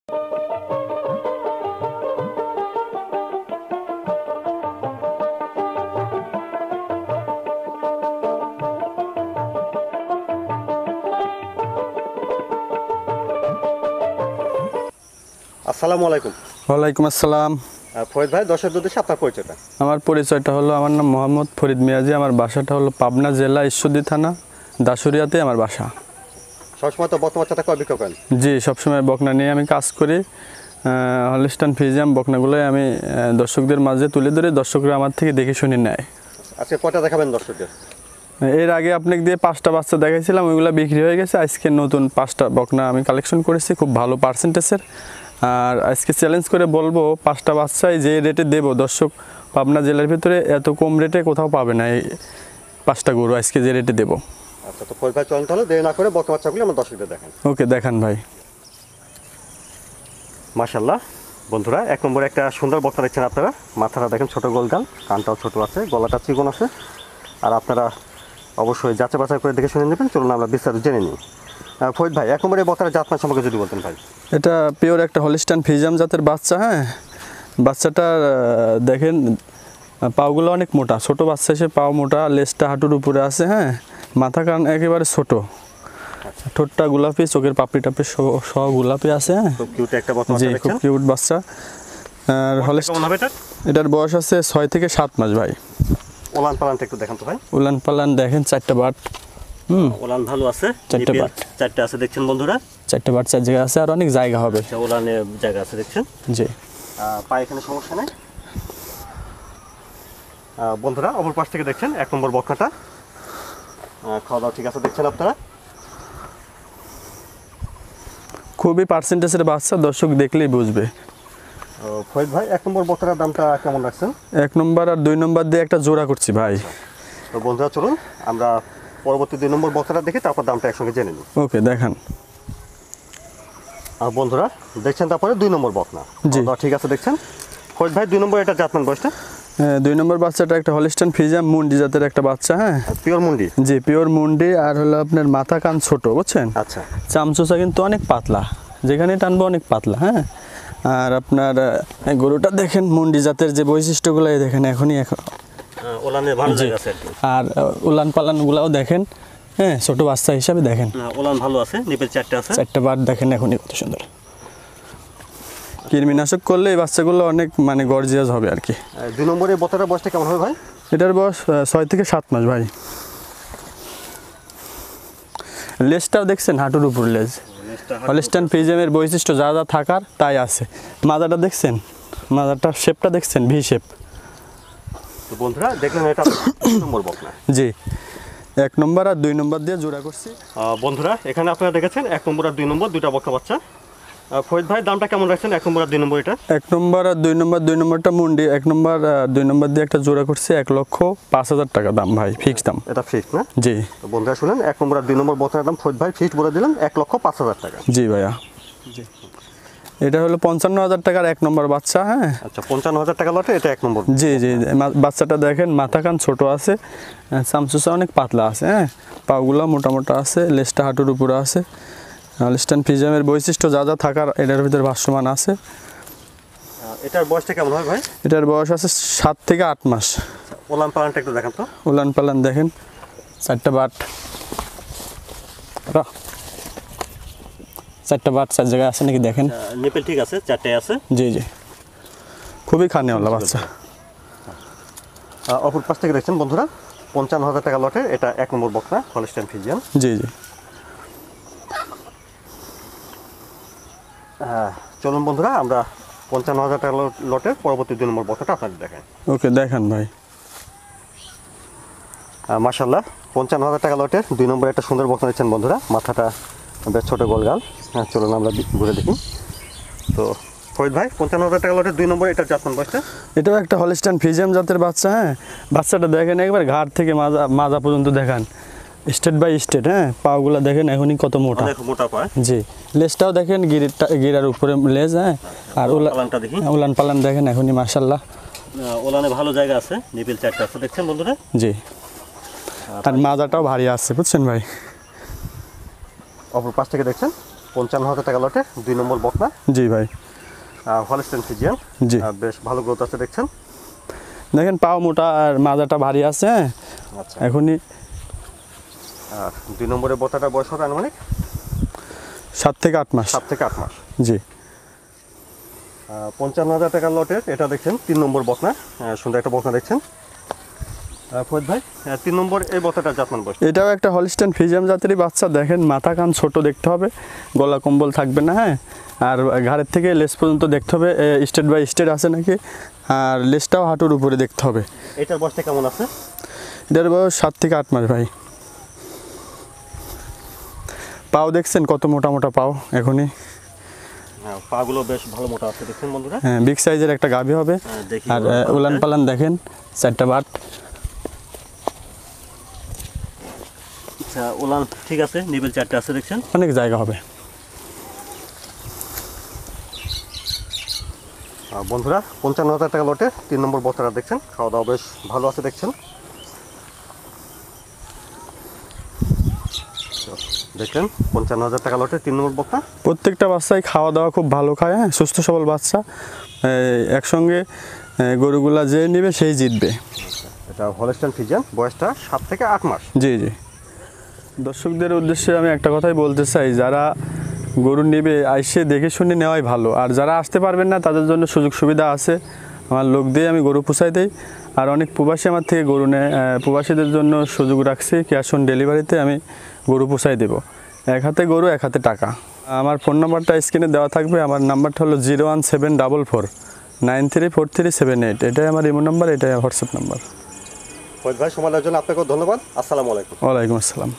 আসসালামু আলাইকুম। ওয়ালাইকুম আসসালাম। ফরিদ ভাই, দর্শক উদ্দেশ্যে আপনার পরিচয়টা? আমার পরিচয়টা হলো, আমার নাম মোহাম্মদ ফরিদ মিয়াজি। আমার বাসাটা হলো পাবনা জেলা ঈশ্বরদী থানা দাসুরিয়াতে আমার বাসা। সবসময় তো বকনা বাচ্চাটা কয় বিক্রি করেন? জি, সবসময় বকনা নিয়ে আমি কাজ করি। হলস্টাইন ফ্রিজিয়ান বকনাগুলোই আমি দর্শকদের মাঝে তুলে ধরে দর্শকরা আমার থেকে দেখে শুনে নেয়। আজকে কয়টা দেখাবেন দর্শকদের? এর আগে আপনাকে দিয়ে 5টা বাচ্চা দেখাইছিলাম, ওইগুলো বিক্রি হয়ে গেছে। আজকে নতুন 5টা বকনা আমি কালেকশন করেছি, খুব ভালো পার্সেন্টেজের। আর আজকে চ্যালেঞ্জ করে বলবো, 5টা বাচ্চাই যে রেটে দেবো, দর্শক পাবনা জেলার ভিতরে এত কম রেটে কোথাও পাবে না। এই 5টা গরু আজকে যে রেটে দেবো। আচ্ছা, তো ফরিদ ভাই চলুন তাহলে দেরি না করে বকনা বাচ্চাগুলো আমার দর্শকদের দেখেন। ওকে, দেখান ভাই। মাশাআল্লাহ বন্ধুরা, 1 নম্বরে একটা সুন্দর বকনা দেখছেন আপনারা। মাথাটা দেখেন ছোট গোলগাল, কানটাও ছোট আছে, গলাটা চিকন আছে। আর আপনারা অবশ্যই যাচাই বাছাই করে দেখে শুনে নেবেন। চলুন আমরা বিস্তারিত জেনে নিই। ফরিদ ভাই, 1 নম্বরে বকনার জাতমান সম্পর্কে যদি বলতেন ভাই। এটা পিওর একটা হলস্টাইন ফ্রিজিয়ান জাতের বাচ্চা। হ্যাঁ, বাচ্চাটার দেখেন পাগুলো অনেক মোটা, ছোট বাচ্চা এসে পাও মোটা, লেজটা হাঁটুর উপরে আছে। হ্যাঁ, মাথা কান একেবারে ছোট, ঠোঁটটা গোলাপি, চোখের পাপড়ি টাপড়ি সহ গোলাপি আছে। হ্যাঁ, খুব কিউট একটা বকনা জি, বাচ্চা খুব দেখছেন। কিউট বাচ্চা। আর কেমন হবে এটা? এটার বয়স আছে 6 থেকে 7 মাস ভাই। ওলান পালানটা একটু দেখান তো ভাই। উলান পালান দেখেন, 4টা বাট। ওলান ভালো আছে, 4টে বাট, 4টে আছে দেখছেন বন্ধুরা। 4টে বাট 4 জায়গায় আছে, আর অনেক জায়গা হবে। ওলানে জায়গা আছে দেখছেন। জি, পায়ে এখানে সমস্যা নেই। বন্ধুরা, অপর পাশ থেকে দেখছেন 1 নম্বর বকনাটা। খাওয়া দাওয়া ঠিক আছে দেখছেন আপনারা। খুবই পার্সেন্টেজের বাচ্চা, দর্শক দেখলেই বুঝবে। ফরিদ ভাই, 1 নম্বর বকনার দামটা কেমন রাখছেন? 1 নম্বর আর 2 নম্বর দিয়ে একটা জোড়া করছি ভাই। তো বন্ধুরা চলুন আমরা পরবর্তী 2 নম্বর বকনাটা দেখি, তারপর দামটা একসঙ্গে জেনে নিই। ওকে, দেখান। আর বন্ধুরা দেখছেন তারপরে 2 নম্বর বকনা। জি, ঠিক আছে দেখছেন। ফরিদ ভাই, 2 নম্বর এটা জাতমান বয়সটা? 2 নম্বর বাচ্চাটা একটা হলস্টাইন ফ্রিজিয়ান মুন্ডি জাতের একটা বাচ্চা। হ্যাঁ, পিওর মুন্ডি। জি, পিওর মুন্ডি। আর হলো আপনার মাথা কান ছোট, বুঝছেন। আচ্ছা, চামচুচা কিন্তু অনেক পাতলা, যেখানে টানবো অনেক পাতলা। হ্যাঁ, আর আপনার গরুটা দেখেন, মুন্ডি জাতের যে বৈশিষ্ট্যগুলো দেখেন এখনই ওলানে ভালো জায়গা আছে। আর উলান পালানগুলাও দেখেন। হ্যাঁ, ছোট বাচ্চা হিসাবে দেখেন। ওলান ভালো আছে, নিপেল 4টে আছে। 4টে বার দেখেন এখনই কত সুন্দর। কৃমিনাশক করলে এই বাচ্চাগুলো অনেক মানে গর্জিয়াস হবে আর কি। 2 নম্বরের বকনাটার বয়সটা কেমন হবে ভাই? এটার বয়স 6 থেকে 7 মাস ভাই। লেজটাও দেখছেন, হাঁটুর উপর লেজ। হলস্টাইন ফ্রিজিয়ানের বৈশিষ্ট্য যা যা থাকার তাই আছে। মাজাটা দেখছেন, মাজাটার শেপটা দেখছেন, ভি শেপ। তো বন্ধুরা দেখলেন, এটা 2 নম্বর বকনা। জি, 1 নম্বর আর 2 নম্বর দিয়ে জোড়া করছি। বন্ধুরা এখানে আপনারা দেখেছেন 1 নম্বর আর 2 নম্বর দুইটা বকনা বাচ্চা। ফরিদ ভাই, দামটা কেমন রাখছেন 1 নম্বর আর 2 নম্বর এটা? 1 নম্বর আর 2 নম্বর, 2 নম্বরটা মুন্ডি, 1 নম্বর 2 নম্বর দিয়ে একটা জোড়া করছি। 1,05,000 টাকা দাম ভাই, ফিক্স দাম। এটা ফিক্স না? জি। তো বন্ধুরা শুনেন, 1 নম্বর আর 2 নম্বর বকনার দাম ফরিদ ভাই ফিক্সড বলে দিলাম 1,05,000 টাকা। জি ভাইয়া। জি, এটা হলো 55,000 টাকার 1 নম্বর বাচ্চা। হ্যাঁ, আচ্ছা, 55,000 টাকা লটে এটা 1 নম্বর। জি জি, বাচ্চাটা দেখেন, মাথা কান ছোট আছে, চামচুচা অনেক পাতলা আছে। হ্যাঁ, পাগুলো মোটা মোটা আছে, লেজটা হাঁটুর উপরে আছে। হলস্টাইন ফ্রিজিয়ানের বৈশিষ্ট্য যা যা থাকার এটার ভিতরে ভাষ্যমান আছে। এটার বয়সটা কেমন হবে ভাই? এটার বয়স আছে 7 থেকে 8 মাস। ওলান পালানটা একটু দেখান তো। উলান পালান দেখেন, 4টে বাট, 4টে বাট 4 জায়গায় আছে নাকি দেখেন। নিপেল ঠিক আছে, 4টে আছে। জি জি, খুবই খানেওয়ালা বাচ্চা। অপর পাশ থেকে দেখছেন বন্ধুরা 55,000 টাকা লটে এটা 1 নম্বর বকনা হলস্টাইন ফ্রিজিয়ান। জি জি। চলুন বন্ধুরা আমরা 55,000 টাকা লটের পরবর্তী 2 নম্বর বকনাটা আপনাদের দেখাই। ওকে, দেখান ভাই। মাশাআল্লাহ, 55,000 টাকা লটের 2 নম্বর একটা সুন্দর বকনা দিচ্ছেন বন্ধুরা। মাথাটা বেশ ছোটো গোলগাল। চলুন আমরা ঘুরে দেখি। তো ফরিদ ভাই, 55,000 টাকা লটের 2 নম্বর এটা জাতমান বয়সটা? এটাও একটা হলস্টাইন ফ্রিজিয়ান জাতের বাচ্চা। হ্যাঁ, বাচ্চাটা দেখেন একবার ঘাট থেকে মাজা পর্যন্ত দেখান, স্টেট বাই স্টেট। হ্যাঁ, পাগুলা দেখেন এখনই কত মোটা, অনেক মোটা পায়। জি, লেজটাও দেখেন, গিরার উপরে লেজ। হ্যাঁ, আর উলান পালান দেখেন এখনই মাশাআল্লাহ। ওলানে ভালো জায়গা আছে, নিপেল 4টে আছে দেখছেন বন্ধুরা। জি, আর মাজাটাও ভারী আছে, বুঝছেন ভাই। অপর পাশ থেকে দেখছেন 55,000 টাকা লটে 2 নম্বর বকনা। জি ভাই। Holstein Friesian. জি। বেশ ভালো গ্রোথ আছে দেখছেন। দেখেন পাও মোটা আর মাজাটা ভারী আছে। আচ্ছা। এখনই। আর 2 নম্বরের বকনাটার বয়স হবে আনুমানিক 7 থেকে 8 মাস। 7 থেকে 8 মাস। জি। 55,000 টাকার লটের এটা দেখছেন 3 নম্বর বকনা। সুন্দর একটা বকনা দেখছেন ফরিদ ভাই। 3 নম্বর এই বকনাটার জাতমান বয়স। এটাও একটা হলস্টেইন ফ্রিজিয়ান জাতেরই বাচ্চা। দেখেন মাথা কান ছোট দেখতে হবে, গলা কম্বল থাকবে না, হ্যাঁ। আর ঘাড়ের থেকে লেজ পর্যন্ত দেখতে হবে স্টেট বাই স্টেট আছে নাকি, আর লেজটাও হাঁটুর উপরে দেখতে হবে। এটার বয়সটা কেমন আছে? এটার বয়স 7 থেকে 8 মাস ভাই। পাও দেখছেন কত মোটা মোটা পাও এখনই। পাগুলো বেশ ভালো মোটা আছে দেখছেন বন্ধুরা। হ্যাঁ, বিগ সাইজের একটা গাভী হবে। আর উলান পালান দেখেন 4টা বাট। আচ্ছা, উলান ঠিক আছে, নিবেল 4টা আছে দেখছেন। অনেক জায়গা হবে। বন্ধুরা 55,000 টাকা লটে 3 নম্বর বকনাটা দেখছেন। খাওয়া দাওয়া বেশ ভালো আছে দেখছেন। দেখেন 55,000 টাকা লটে 3 নম্বর বকনা। প্রত্যেকটা বাচ্চাই খাওয়া দাওয়া খুব ভালো খায়, হ্যাঁ, সুস্থ সবল বাচ্চা। একসঙ্গে গরুগুলা যে নেবে সেই জিতবে। এটা হলস্টেইন ফ্রিজিয়ান, বয়সটা 7 থেকে 8 মাস। জি জি। দর্শকদের উদ্দেশ্যে আমি একটা কথাই বলতে চাই, যারা গরু নেবে আইসে দেখে শুনে নেওয়াই ভালো। আর যারা আসতে পারবেন না তাদের জন্য সুযোগ সুবিধা আছে, আমার লোক দিয়ে আমি গরু পুষাই দেই। আর অনেক প্রবাসী আমার থেকে গরু নেয়, প্রবাসীদের জন্য সুযোগ রাখছি, ক্যাশ অন ডেলিভারিতে আমি গরু পুষাই দেবো। এক হাতে গরু এক হাতে টাকা। আমার ফোন নাম্বারটা স্ক্রিনে দেওয়া থাকবে। আমার নাম্বারটা হলো 01744 934378। এটাই আমার ইমো নাম্বার, এটাই হোয়াটসঅ্যাপ নাম্বার। ফরিদ ভাই, সময় দেওয়ার জন্য আপনাকেও ধন্যবাদ। আসসালামু আলাইকুম। ওয়ালাইকুম আসসালাম।